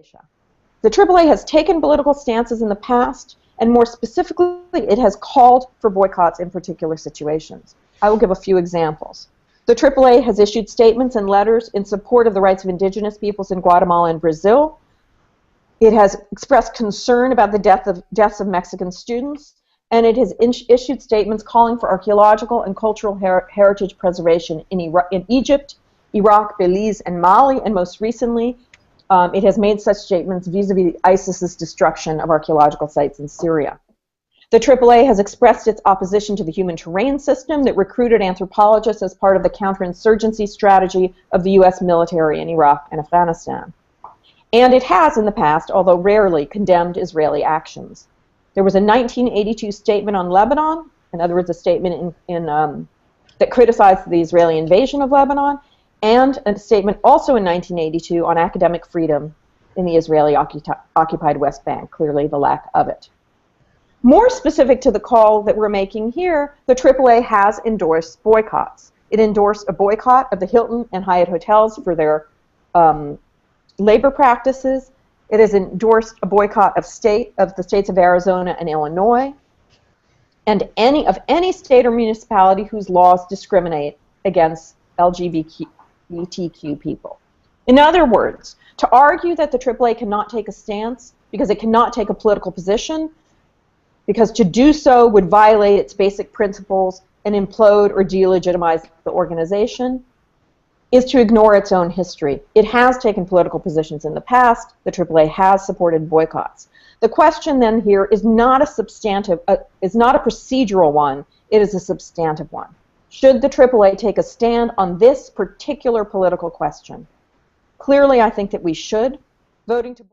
Asia. The AAA has taken political stances in the past, and more specifically, it has called for boycotts in particular situations. I will give a few examples. The AAA has issued statements and letters in support of the rights of indigenous peoples in Guatemala and Brazil. It has expressed concern about the deaths of Mexican students, and it has issued statements calling for archaeological and cultural heritage preservation in Egypt, Iraq, Belize, and Mali, and most recently, it has made such statements vis-a-vis ISIS's destruction of archaeological sites in Syria. The AAA has expressed its opposition to the human terrain system that recruited anthropologists as part of the counterinsurgency strategy of the U.S. military in Iraq and Afghanistan. And it has, in the past, although rarely, condemned Israeli actions. There was a 1982 statement on Lebanon, in other words, a statement that criticized the Israeli invasion of Lebanon, and a statement also in 1982 on academic freedom in the Israeli-occupied West Bank, clearly the lack of it. More specific to the call that we're making here, the AAA has endorsed boycotts. It endorsed a boycott of the Hilton and Hyatt hotels for their labor practices. It has endorsed a boycott of the states of Arizona and Illinois, and any state or municipality whose laws discriminate against LGBTQ people. In other words, to argue that the AAA cannot take a stance because it cannot take a political position, because to do so would violate its basic principles and implode or delegitimize the organization, is to ignore its own history. It has taken political positions in the past. The AAA has supported boycotts. The question then here is not a procedural one. It is a substantive one. Should the AAA take a stand on this particular political question? Clearly, I think that we should. Voting to